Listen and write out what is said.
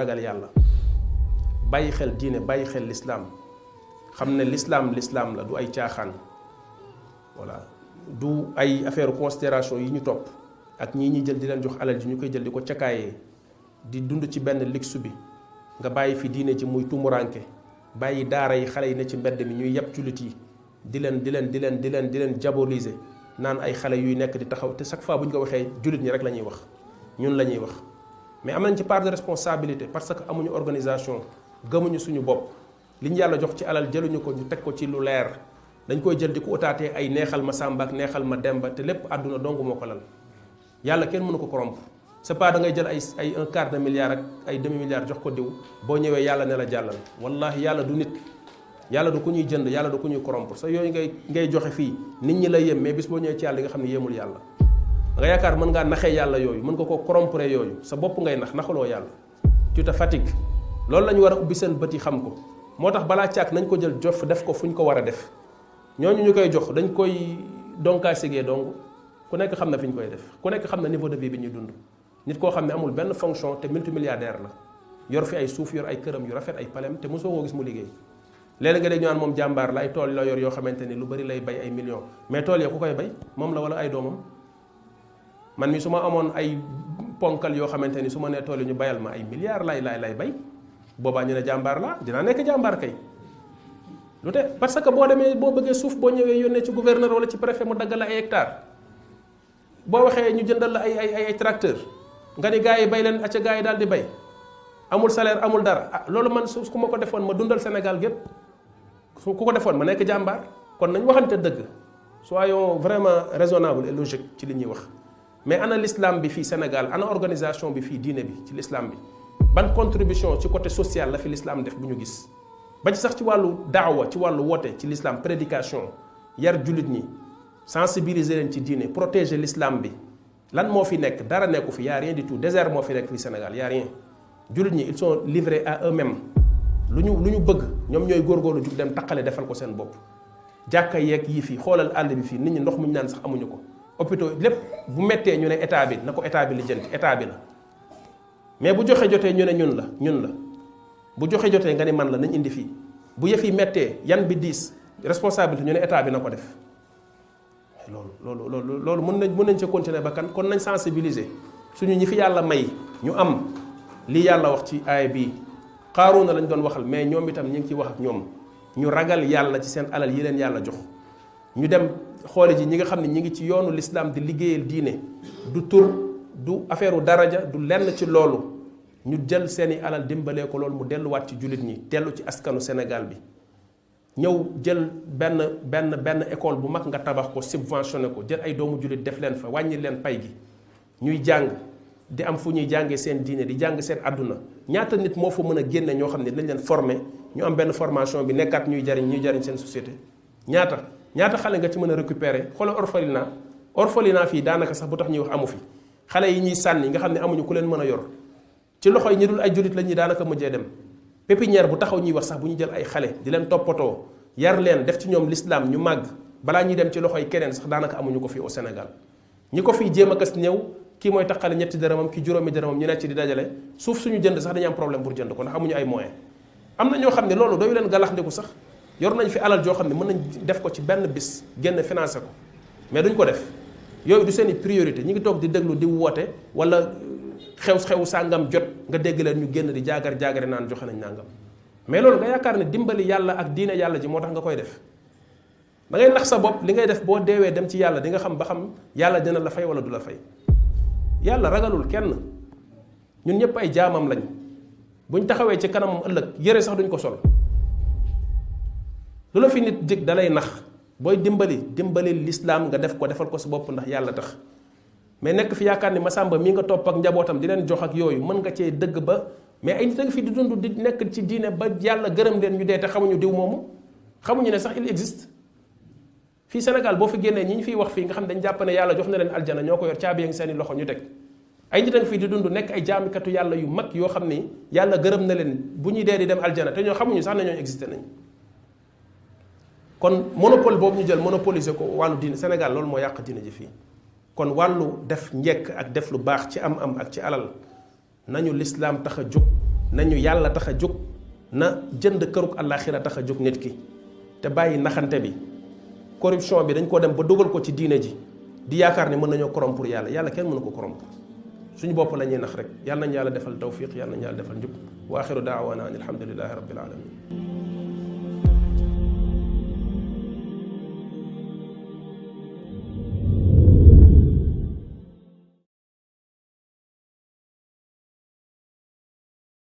ragal yàlla bàyyi xel diine bàyyi xel lislaam xam ne lislaam la du ay caaxaan voilà du ay affaire considération yi ñu topp ak ñii ñuy jël di leen jox alal ji ñu koy jël di ko cakaayee di dund ci benn luxe bi nga bàyyi fi diine ji muy tumuranke bàyyi daara yi xale yi ne ci mbedd mi ñuy yeb jullit yi di leen diaboliser naan ay xale yuy nekk di taxaw te chaque fois bu ñu ko waxee jullit ñi rek la ñuy wax ñun la ñuy wax mais am nañ ci part de responsabilité parce que amuñu organisation gëmuñu suñu bopp li ñu yàlla jox ci alal jëluñu ko ñu teg ko ci lu leer dañ koy jël di ko utaatee ay neexal ma Samba ak neexal ma Demba te lépp àdduna dong moo ko lal yàlla kenn mënu ko corrompre c'est pas da ngay jël ay un quart de milliard ak ay demi milliard jox ko diw boo ñëwee yàlla ne la jàllal wallahi yàlla du nit yàlla du ku ñuy jënd yàlla du ku ñuy corrompre sa yooyu ngay joxe fii nit ñi la yem mais bis boo ñëwee ci yàlla yi nga xam ne yéemul yàlla nga yaakaar mën ngaa naxee yàlla yooyu mën nga ko corrompre yooyu sa bopp ngay naxaloo yàlla tu te fatigues loolu la ñu war a ubbi seen bët yi xam ko moo tax balaa caag nañ ko jël jof def ko fu ñu ko war a def ñooñu ñu koy jox dañ koy donkaa sigee donc ku nekk xam na fi ñu koy def ku nekk xam na niveau de vie bi ñuy dund nit koo xam ne amul benn fonction te multimilliardaire la yor fi ay suuf yor ay këram yu rafet ay palem te mosoo koo gis mu liggéey léeg-léeg nga dégg ñu naan moom jàmbaar la ay tool la yor yoo xamante ni lu bari lay bay ay millions mais tool ya ku koy bay moom la wala ay doomam man mi su ma amoon ay ponkal yoo xamante ni su ma nee tool yi ñu bayal ma ay milliards lay bay boobaa ñu ne jàmbaar la dinaa nekk jàmbaar kay lu te parce que boo demee boo bëggee suuf boo ñëwee yónnee ci gouverneur wala ci préfet mu daggal la ay hectares boo waxee ñu jëndal la ay tracteur nga ni gars yi bay leen acca gars yi daal di bay amul salaire amul dara loolu man su ku ma ko defoon ma dundal Sénégal gépp su ku ko defoon ma nekk jàmbaar kon nañ waxante dëgg soyons vraiment raisonnable et logique ci li ñuy wax mais ana l'islam bi fii Sénégal ana organisation bi fii diine bi ci l'islam bi ban contribution ci côté social la fi l'islam def bu ñu gis ba ci sax ci wàllu daawa ci wàllu woote ci l'islam prédication yar jullit ñi sensibiliser leen ci diine protéger l'islam bi lan moo fi nekk dara nekku fi y a rien du tout désert moo fi nekk fii Sénégal y a rien jullit ñi ils sont livrés à eux-mêmes lu ñu bëgg ñoom ñooy góorgóorlu jug dem taqale defal ko seen bopp jàkka yeeg yi fii xoolal àll bi fii nit ñi ndox mu ñu naan sax amuñu ko hôpitaux lépp bu mettee ñu ne état bi na ko état bi lijjanti état bi la mais bu joxe jotee ñu ne ñun la bu joxe jotee nga ni man la nañ indi fii bu yëf yi mettee yan bi diis responsabilité ñu ne état bi na ko def loolu mën nañ ci continuer ba kan kon nañ sensibiliser suñu ñi fi yàlla may ñu am li yàlla wax ci aaya bii Qaaruuna lañ doon waxal mais ñoom itam ñu ngi ciy wax ak ñoom ñu ragal yàlla ci seen alal yi leen yàlla jox ñu dem xoole ji ñi nga xam ne ñi ngi ci yoonu l'islam di liggéeyal diine du tur du affaire u daraja du lenn ci loolu ñu jël seeni alal dimbalee ko loolu mu delluwaat ci jullit ñi dellu ci askanu Sénégal bi ñëw jël benn école bu mag nga tabax ko subventionné ko jël ay doomu jullit def leen fa wàññi leen pay gi ñuy jàng di am fu ñuy jàngee seen diine di jàng seen àdduna ñaata nit moo fa mën a génne ñoo xam ne dañ leen formé ñu am benn formation bi nekkaat ñuy jariñ seen société ñaata xale nga ci mën a récupérer xoolal orphelinat fii daanaka sax bu tax ñuy wax amu fi xale yi ñuy sànni nga xam ne amuñu ku leen mën a yor ci loxo yi ñi dul ay jullit la ñuy daanaka mujjee dem pépinière bu taxaw ñuy wax sax bu ñu jël ay xale di leen toppatoo yar leen def ci ñoom l'islam ñu màgg balaa ñuy dem ci loxo yi keneen sax daanaka amuñu ko fii au Sénégal ñi ko fiy jéem a kas ñëw kii mooy taqale ñetti dërëmam ki juróomi dërëmam ñu nekk ci di dajale suuf suñu jënd sax dañu am problème pour jënd ko ndax amuñu ay moyens am na ñoo xam ne loolu doyu leen galax ndiku sax yor nañ fi alal joo xam ne mën nañ def ko ci benn bis génn financé ko mais duñ ko def yooyu du seeni priorité ñi ngi toog di déglu di woote wala xew sàngam jot nga dégg leen ñu génn di jaagare naan joxe nañ nàngam mais loolu nga yaakaar ne dimbali yàlla ak diine yàlla ji moo tax nga koy def da ngay nax sa bopp li ngay def boo deewee dem ci yàlla di nga xam ba xam yàlla dina la fay wala du la fay yàlla ragalul kenn ñun ñëpp ay jaamam lañ buñ taxawee ci kanamam ëllëg yëre sax duñ ko sol lu la fi nit dig dalay nax booy dimbali l'islam nga def ko defal ko sa bopp ndax yàlla tax mais nekk fi yaakaar ni Masamba mi nga topp ak njabootam di leen jox ak yooyu mën nga cee dëgg ba mais ay nit a nga fi di dund di nekk ci diine ba yàlla gërëm leen ñu dee te xamuñu diw moomu xamuñu ne sax il existe fii Sénégal boo fi génnee ñi ñu fiy wax fii nga xam dañ jàpp ne yàlla jox na leen aljana ñoo ko yor caabi ngi seeni loxo ñu teg ay nit a nga fii di dund nekk ay jaamikatu yàlla yu mag yoo xam ni yàlla gërëm na leen bu ñuy dee di dem aljana te ñoo xamuñu sax ne ñoo existé nañ kon monopole boobu ñu jël monopoliser ko wàllu diine Sénégal loolu moo yàq diine ji fii kon wàllu def njekk ak def lu baax ci am-am ak ci alal nañu l'islam tax a jóg nañu yàlla tax a jóg na jënd këruk àllaaxira tax a jóg nit ki te bàyyi naxante bi corruption bi dañ ko dem ba dugal ko ci diine ji di yaakaar ne mën nañoo corrompre yàlla yàlla kenn mënu ko corrompre suñu bopp la ñuy nax rek yàlla nañu yàlla defal tawfiq yàlla nañu yàlla defal njub wa axiru daawaana an alhamdulillahi rabbil alamin